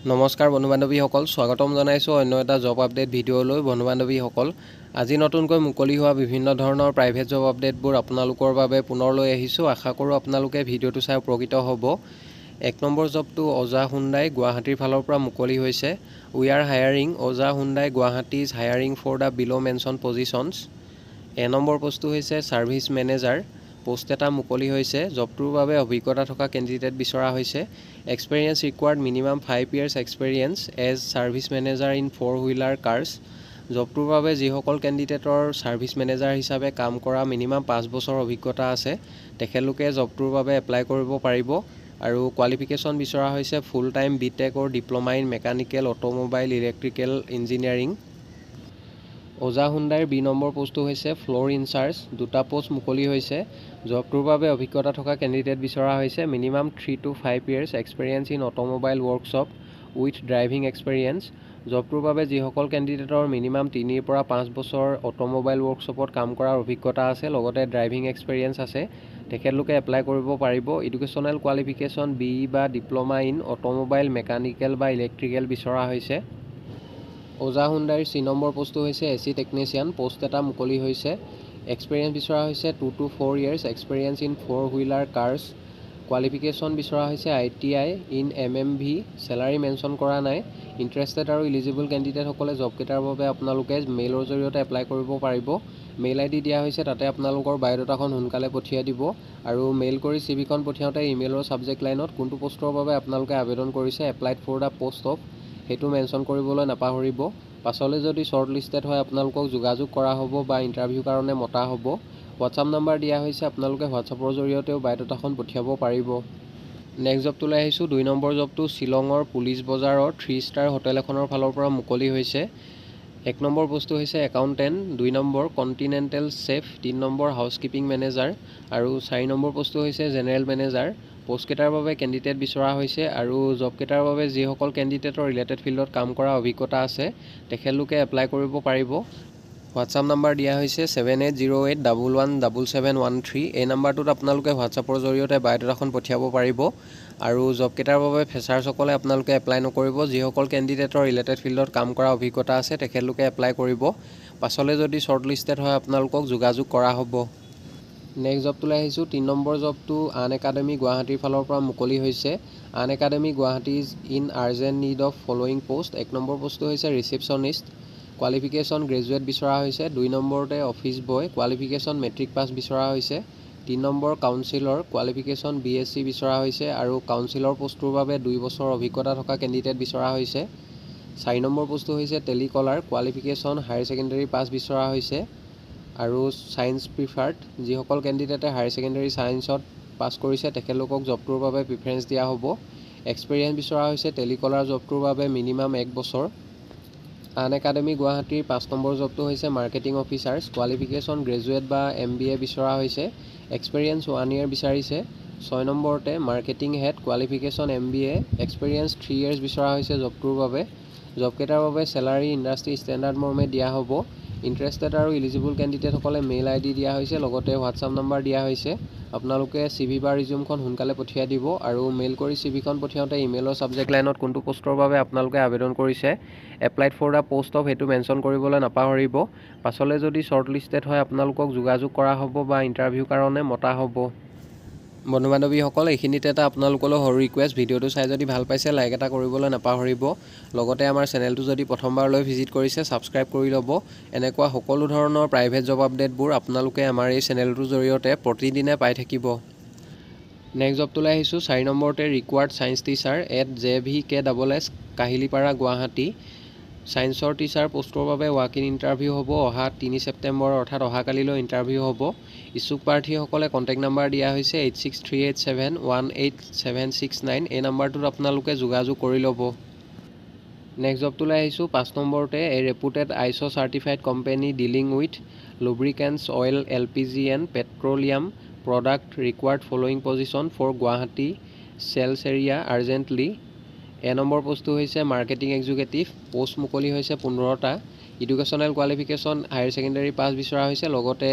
নমস্কাৰ বন্ধু বান্ধৱীসকল, স্বাগতম জনাইছোঁ অন্য এটা জব আপডেট ভিডিঅ'লৈ। বন্ধু বান্ধৱীসকল, আজি নতুনকৈ মুকলি হোৱা বিভিন্ন ধৰণৰ প্ৰাইভেট জব আপডেটবোৰ আপোনালোকৰ বাবে পুনৰ লৈ আহিছোঁ। আশা কৰোঁ আপোনালোকে ভিডিঅ'টো চাই উপকৃত হ'ব। 1 নম্বৰ জবটো ওজা হুণ্ডাই গুৱাহাটীৰ ফালৰ পৰা মুকলি হৈছে। We are hiring Oja Hyundai Guwahati is hiring for the below' mentioned positions. 1 number পোষ্টটো হৈছে ছাৰ্ভিচ মেনেজাৰ। পোষ্ট এটা মুকলি হৈছে। জবটোৰ বাবে অভিজ্ঞতা থকা কেণ্ডিডেট বিচৰা হৈছে। Experience required minimum 5 years experience as service manager in 4-wheeler cars. জবটোৰ বাবে যিসকল কেণ্ডিডেটৰ ছাৰ্ভিচ মেনেজাৰ হিচাপে কাম কৰা মিনিমাম 5 বছৰ অভিজ্ঞতা আছে, তেখেতলোকে জবটোৰ বাবে এপ্লাই কৰিব পাৰিব। আৰু কোৱালিফিকেশ্যন বিচৰা হৈছে full time BTech or diploma in mechanical, automobile, electrical engineering. Oja হুণ্ডাইৰ 2 number পোষ্টটো হৈছে ফ্ল'ৰ ইনচাৰ্জ। 2টা পোষ্ট মুকলি হৈছে। জবটোৰ বাবে অভিজ্ঞতা থকা কেণ্ডিডেট বিচৰা হৈছে। Minimum 3 to 5 years experience in automobile workshop with driving experience. জবটোৰ বাবে যিসকল কেণ্ডিডেটৰ মিনিমাম 3 পৰা 5 বছৰ অটোমোবাইল ৱৰ্কশ্বপত কাম কৰাৰ অভিজ্ঞতা আছে, লগতে ড্ৰাইভিং এক্সপেৰিয়েন্স আছে, তেখেতলোকে এপ্লাই কৰিব পাৰিব। এডুকেশ্যনেল কোৱালিফিকেশ্যন BE বা ডিপ্ল'মা ইন অটোমোবাইল, মেকানিকেল বা ইলেক্ট্ৰিকেল বিচৰা হৈছে। ওজা হুণ্ডাইৰ 3 নম্বৰ পোষ্টটো হৈছে AC টেকনিচিয়ান। পোষ্ট এটা মুকলি হৈছে। এক্সপেৰিয়েন্স বিচৰা হৈছে 2 to 4 years experience in 4-wheeler curse. Qualification বিচৰা হৈছে ITI in MMV। Salary mention কৰা নাই। ইণ্টাৰেষ্টেড আৰু ইলিজিবল কেণ্ডিডেটসকলে জবকেইটাৰ বাবে আপোনালোকে মেইলৰ জৰিয়তে এপ্লাই কৰিব পাৰিব। মেইল ID দিয়া হৈছে, তাতে আপোনালোকৰ বায়'ডাটাখন সোনকালে পঠিয়াই দিব। আৰু মেইল কৰি CVখন পঠিয়াওঁতে ইমেইলৰ ছাবজেক্ট লাইনত কোনটো পোষ্টৰ বাবে আপোনালোকে আবেদন কৰিছে, applied for the post of, সেইটো মেনশ্যন কৰিবলৈ নাপাহৰিব। পাছলৈ যদি শ্বৰ্ট লিষ্টেড হয় আপোনালোকক যোগাযোগ কৰা হ'ব বা ইণ্টাৰভিউৰ কাৰণে মতা হ'ব। হোৱাটছআপ নাম্বাৰ দিয়া হৈছে, আপোনালোকে হোৱাটছআপৰ জৰিয়তেও বায়'ডাটাখন পঠিয়াব পাৰিব। নেক্সট জবটোলৈ আহিছোঁ। 2 নম্বৰ জবটো শ্বিলঙৰ পুলিচ বজাৰৰ 3 ষ্টাৰ হোটেল এখনৰ ফালৰ পৰা মুকলি হৈছে। 1 নম্বৰ পোষ্টটো হৈছে একাউণ্টেণ্ট। 2 নম্বৰ কণ্টিনেণ্টেল চেফ। 3 নম্বৰ হাউচকিপিং মেনেজাৰ। আৰু 4 নম্বৰ পোষ্টটো হৈছে জেনেৰেল মেনেজাৰ। পোষ্টকেইটাৰ বাবে কেণ্ডিডেট বিচৰা হৈছে। আৰু জবকেইটাৰ বাবে যিসকল কেণ্ডিডেটৰ ৰিলেটেড ফিল্ডত কাম কৰা অভিজ্ঞতা আছে, তেখেতলোকে এপ্লাই কৰিব পাৰিব। হোৱাটছআপ নাম্বাৰ দিয়া হৈছে 7808117713। এই নাম্বাৰটোত আপোনালোকে হোৱাটছআপৰ জৰিয়তে বায়'ডাটাখন পঠিয়াব পাৰিব। আৰু জবকেইটাৰ বাবে ফ্ৰেছাৰ্ছসকলে আপোনালোকে এপ্লাই নকৰিব। যিসকল কেণ্ডিডেটৰ ৰিলেটেড ফিল্ডত কাম কৰা অভিজ্ঞতা আছে, তেখেতলোকে এপ্লাই কৰিব। পাছলৈ যদি শ্বৰ্ট লিষ্টেড হয় আপোনালোকক যোগাযোগ কৰা হ'ব। নেক্সট জবটোলৈ আহিছোঁ। 3 নম্বৰ জবটো আন একাডেমী গুৱাহাটীৰ ফালৰ পৰা মুকলি হৈছে। আন academy Guwahati is in urgent need of following post. 1 number পোষ্টটো হৈছে ৰিচেপশ্যনিষ্ট। কোৱালিফিকেশ্যন গ্ৰেজুৱেট বিচৰা হৈছে। 2 নম্বৰতে office boy. Qualification matric pass বিচৰা হৈছে। 3 নম্বৰ কাউন্সিলৰ। কোৱালিফিকেশ্যন BSc বিচৰা হৈছে। আৰু কাউন্সিলৰ পোষ্টটোৰ বাবে 2 বছৰ অভিজ্ঞতা থকা কেণ্ডিডেট বিচৰা হৈছে। 4 নম্বৰ পোষ্টটো হৈছে telecaller. Qualification higher secondary pass বিচৰা হৈছে। আৰু ছায়েন্স প্ৰিফাৰ্ড। যিসকল কেণ্ডিডেটে হায়াৰ ছেকেণ্ডেৰী ছায়েন্সত পাছ কৰিছে, তেখেতলোকক জবটোৰ বাবে প্ৰিফাৰেঞ্চ দিয়া হ'ব। এক্সপেৰিয়েন্স বিচৰা হৈছে টেলিকলাৰ জবটোৰ বাবে মিনিমাম 1 বছৰ। আন একাডেমী গুৱাহাটীৰ 5 নম্বৰ জবটো হৈছে মাৰ্কেটিং অফিচাৰ্ছ। কোৱালিফিকেশ্যন গ্ৰেজুৱেট বা MBA বিচৰা হৈছে। এক্সপেৰিয়েন্স 1 year বিচাৰিছে। 6 নম্বৰতে marketing head. Qualification MBA। Experience 3 years বিচৰা হৈছে জবটোৰ বাবে। জবকেইটাৰ বাবে চেলাৰী ইণ্ডাষ্ট্ৰী ষ্টেণ্ডাৰ্ড মৰ্মে দিয়া হ'ব। ইণ্টাৰেষ্টেড আৰু ইলিজিবল কেণ্ডিডেটসকলে মেইল ID দিয়া হৈছে, লগতে হোৱাটছআপ নাম্বাৰ দিয়া হৈছে। আপোনালোকে CV বা ৰিজিউমখন সোনকালে পঠিয়াই দিব। আৰু মেইল কৰি CVখন পঠিয়াওঁতে ইমেইলৰ ছাবজেক্ট লাইনত কোনটো পোষ্টৰ বাবে আপোনালোকে আবেদন কৰিছে, applied for the post of, সেইটো মেনশ্যন কৰিবলৈ নাপাহৰিব। পাছলৈ যদি শ্বৰ্ট লিষ্টেড হয় আপোনালোকক যোগাযোগ কৰা হ'ব বা ইণ্টাৰভিউৰ কাৰণে মতা হ'ব। বন্ধু বান্ধৱীসকল, এইখিনিতে এটা আপোনালোকলৈ সৰু ৰিকুৱেষ্ট। ভিডিঅ'টো চাই যদি ভাল পাইছে লাইক এটা কৰিবলৈ নাপাহৰিব। লগতে আমাৰ চেনেলটো যদি প্ৰথমবাৰলৈ ভিজিট কৰিছে, ছাবস্ক্ৰাইব কৰি ল'ব। এনেকুৱা সকলো ধৰণৰ প্ৰাইভেট জব আপডেটবোৰ আপোনালোকে আমাৰ এই চেনেলটোৰ জৰিয়তে প্ৰতিদিনে পাই থাকিব। নেক্সট জবটোলৈ আহিছোঁ। 4 নম্বৰতে required science teacher at JVKSS Kahilipara Guwahati. ছায়েন্সৰ টিচাৰ পোষ্টৰ বাবে ৱাক ইন ইণ্টাৰভিউ হ'ব। অহা 3 ছেপ্টেম্বৰ অৰ্থাৎ অহাকালিলৈ ইণ্টাৰভিউ হ'ব। ইচ্ছুক প্ৰাৰ্থীসকলে কণ্টেক্ট নাম্বাৰ দিয়া হৈছে 8638718769। এই নাম্বাৰটোত আপোনালোকে যোগাযোগ কৰি ল'ব। নেক্সট জবটোলৈ আহিছোঁ। 5 নম্বৰতে a reputed ISO certified company dealing with lubricants, oil, LPG and petroleum product required following position for Guwahati sales area urgently. এ নম্বৰ পোষ্টটো হৈছে মাৰ্কেটিং এক্সিকিউটিভ, পোষ্ট মুকলি হৈছে 15টা। Educational qualification higher secondary pass বিচৰা হৈছে, লগতে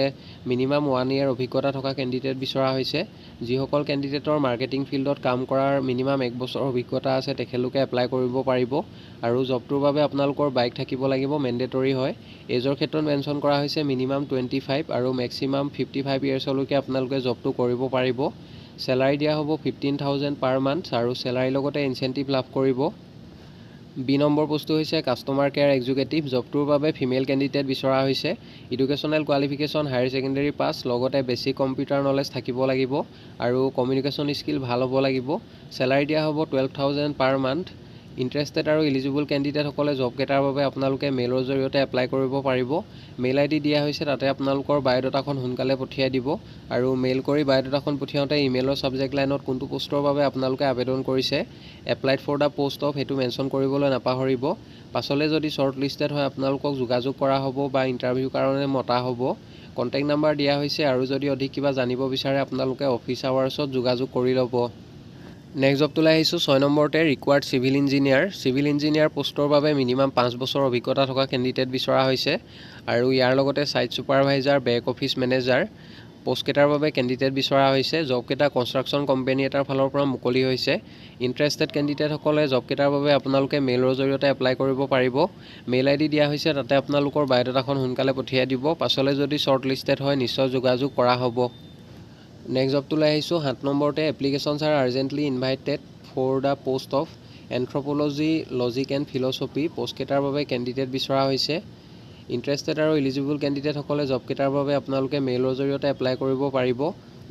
মিনিমাম 1 year অভিজ্ঞতা থকা কেণ্ডিডেট বিচৰা হৈছে। যিসকল কেণ্ডিডেটৰ মাৰ্কেটিং ফিল্ডত কাম কৰাৰ মিনিমাম 1 বছৰ অভিজ্ঞতা আছে তেখেতলোকে এপ্লাই কৰিব পাৰিব আৰু জবটোৰ বাবে আপোনালোকৰ বাইক থাকিব লাগিব, মেণ্ডেটৰী হয়। এজৰ ক্ষেত্ৰত মেনশ্যন কৰা হৈছে মিনিমাম 25 আৰু মেক্সিমাম 55 ইয়াৰ্ছলৈকে আপোনালোকে জবটো কৰিব পাৰিব। চেলাৰী দিয়া হ'ব 15,000 পাৰ মান্থ আৰু চেলাৰীৰ লগতে ইনচেণ্টিভ লাভ কৰিব। বি নম্বৰ পোষ্টটো হৈছে কাষ্টমাৰ কেয়াৰ এক্সিকিউটিভ, জবটোৰ বাবে ফিমেল কেণ্ডিডেট বিচৰা হৈছে। এডুকেশ্যনেল কোৱালিফিকেশ্যন হায়াৰ ছেকেণ্ডেৰী পাছ, লগতে বেছিক কম্পিউটাৰ নলেজ থাকিব লাগিব আৰু কমিউনিকেশ্যন স্কিল ভাল হ'ব লাগিব। চেলাৰী দিয়া হ'ব 12,000 পাৰ মান্থ। ইণ্টাৰেষ্টেড আৰু এলিজিবল কেণ্ডিডেটসকলে জবকেইটাৰ বাবে আপোনালোকে মেইলৰ জৰিয়তে এপ্লাই কৰিব পাৰিব। মেইল ID দিয়া হৈছে, তাতে আপোনালোকৰ বায়'ডাটাখন সোনকালে পঠিয়াই দিব আৰু মেইল কৰি বায়'ডাটাখন পঠিয়াওঁতে ইমেইলৰ ছাবজেক্ট লাইনত কোনটো পোষ্টৰ বাবে আপোনালোকে আবেদন কৰিছে, applied for the post of, সেইটো মেনশ্যন কৰিবলৈ নাপাহৰিব। পাছলৈ যদি শ্বৰ্ট লিষ্টেড হয় আপোনালোকক যোগাযোগ কৰা হ'ব বা ইণ্টাৰভিউৰ কাৰণে মতা হ'ব। কণ্টেক্ট নাম্বাৰ দিয়া হৈছে আৰু যদি অধিক কিবা জানিব বিচাৰে আপোনালোকে অফিচ আৱাৰ্ছত যোগাযোগ কৰি ল'ব। নেক্সট জবটোলৈ আহিছোঁ 6 নম্বৰতে required civil engineer. Civil engineer পোষ্টৰ বাবে মিনিমাম 5 বছৰ অভিজ্ঞতা থকা কেণ্ডিডেট বিচৰা হৈছে আৰু ইয়াৰ লগতে site supervisor, back office manager পোষ্টকেইটাৰ বাবে কেণ্ডিডেট বিচৰা হৈছে। জবকেইটা কনষ্ট্ৰাকশ্যন কোম্পানী এটাৰ ফালৰ পৰা মুকলি হৈছে। ইণ্টাৰেষ্টেড কেণ্ডিডেটসকলে জবকেইটাৰ বাবে আপোনালোকে মেইলৰ জৰিয়তে এপ্লাই কৰিব পাৰিব। মেইল ID দিয়া হৈছে, তাতে আপোনালোকৰ বায়'ডাটাখন সোনকালে পঠিয়াই দিব। পাছলৈ যদি শ্বৰ্ট লিষ্টেড হয় নিশ্চয় যোগাযোগ কৰা হ'ব। নেক্সট জবটোলৈ আহিছোঁ 7 নম্বৰতে applications are urgently invited for the post of anthropology, logic and philosophy পোষ্টকেইটাৰ বাবে কেণ্ডিডেট বিচৰা হৈছে। ইণ্টাৰেষ্টেড আৰু এলিজিবল কেণ্ডিডেটসকলে জবকেইটাৰ বাবে আপোনালোকে মেইলৰ জৰিয়তে এপ্লাই কৰিব পাৰিব।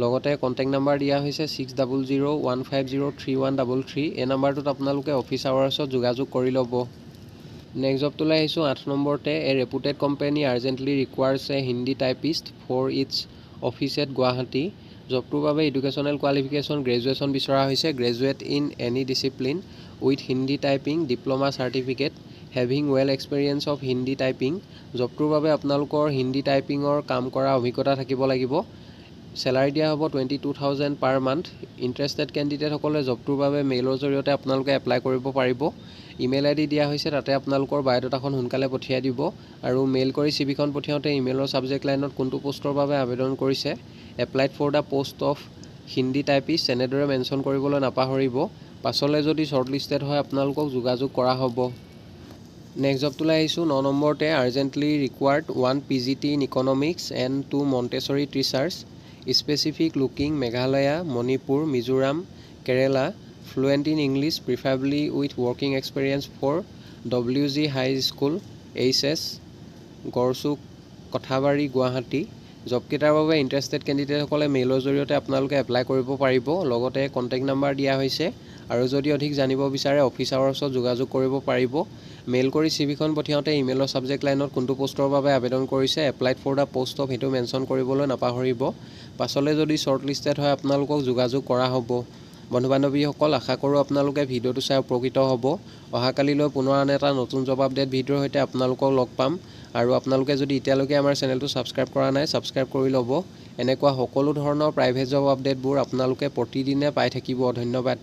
লগতে কণ্টেক্ট নাম্বাৰ দিয়া হৈছে 6001503133। এই নাম্বাৰটোত আপোনালোকে অফিচ আৱাৰ্ছত যোগাযোগ কৰি ল'ব। নেক্সট জবটোলৈ আহিছোঁ 8 নম্বৰতে a reputed company urgently requires a Hindi typist for its office at Guwahati. জবটোৰ বাবে এডুকেশ্যনেল কোৱালিফিকেশ্যন গ্ৰেজুৱেশ্যন বিচৰা হৈছে, graduate in any discipline with Hindi typing diploma certificate having well experience of Hindi typing. জবটোৰ বাবে আপোনালোকৰ হিন্দী টাইপিঙৰ কাম কৰা অভিজ্ঞতা থাকিব লাগিব। চেলাৰী দিয়া হ'ব 22,000 পাৰ মান্থ। ইণ্টাৰেষ্টেড কেণ্ডিডেটসকলে জবটোৰ বাবে মেইলৰ জৰিয়তে আপোনালোকে এপ্লাই কৰিব পাৰিব। ইমেইল ID দিয়া হৈছে, তাতে আপোনালোকৰ বায়'ডাটাখন সোনকালে পঠিয়াই দিব আৰু মেইল কৰি CVখন পঠিয়াওঁতে ইমেইলৰ ছাবজেক্ট লাইনত কোনটো পোষ্টৰ বাবে আবেদন কৰিছে, applied for the post of Hindi typist এনেদৰে মেনশ্যন কৰিবলৈ নাপাহৰিব। পাছলৈ যদি শ্বৰ্ট লিষ্টেড হয় আপোনালোকক যোগাযোগ কৰা হ'ব। নেক্সট জবটোলৈ আহিছোঁ 9 নম্বৰতে urgently required 1 PGT in economics and 2 Montessori teachers specific looking Meghalaya, Manipur, Mizoram, Kerala, fluent in English preferably with working experience for WG high school HS, Garchuk, Kathabari, Guwahati. জবকেইটাৰ বাবে ইণ্টাৰেষ্টেড কেণ্ডিডেটসকলে মেইলৰ জৰিয়তে আপোনালোকে এপ্লাই কৰিব পাৰিব। লগতে কণ্টেক্ট নাম্বাৰ দিয়া হৈছে আৰু যদি অধিক জানিব বিচাৰে অফিচ আৱাৰ্ছত যোগাযোগ কৰিব পাৰিব। মেইল কৰি CVখন পঠিয়াওঁতে ইমেইলৰ ছাবজেক্ট লাইনত কোনটো পোষ্টৰ বাবে আবেদন কৰিছে, applied for the post of, সেইটো মেনশ্যন কৰিবলৈ নাপাহৰিব। পাছলৈ যদি শ্বৰ্ট লিষ্টেড হয় আপোনালোকক যোগাযোগ কৰা হ'ব। বন্ধু বান্ধৱীসকল, আশা কৰোঁ আপোনালোকে ভিডিঅ'টো চাই উপকৃত হ'ব। অহাকালিলৈ পুনৰ আন এটা নতুন জব আপডেট ভিডিঅ'ৰ সৈতে আপোনালোকক লগ পাম আৰু আপোনালোকে যদি এতিয়ালৈকে আমাৰ চেনেলটো ছাবস্ক্ৰাইব কৰা নাই ছাবস্ক্ৰাইব কৰি ল'ব। এনেকুৱা সকলো ধৰণৰ প্ৰাইভেট জব আপডেটবোৰ আপোনালোকে প্ৰতিদিনে পাই থাকিব। ধন্যবাদ।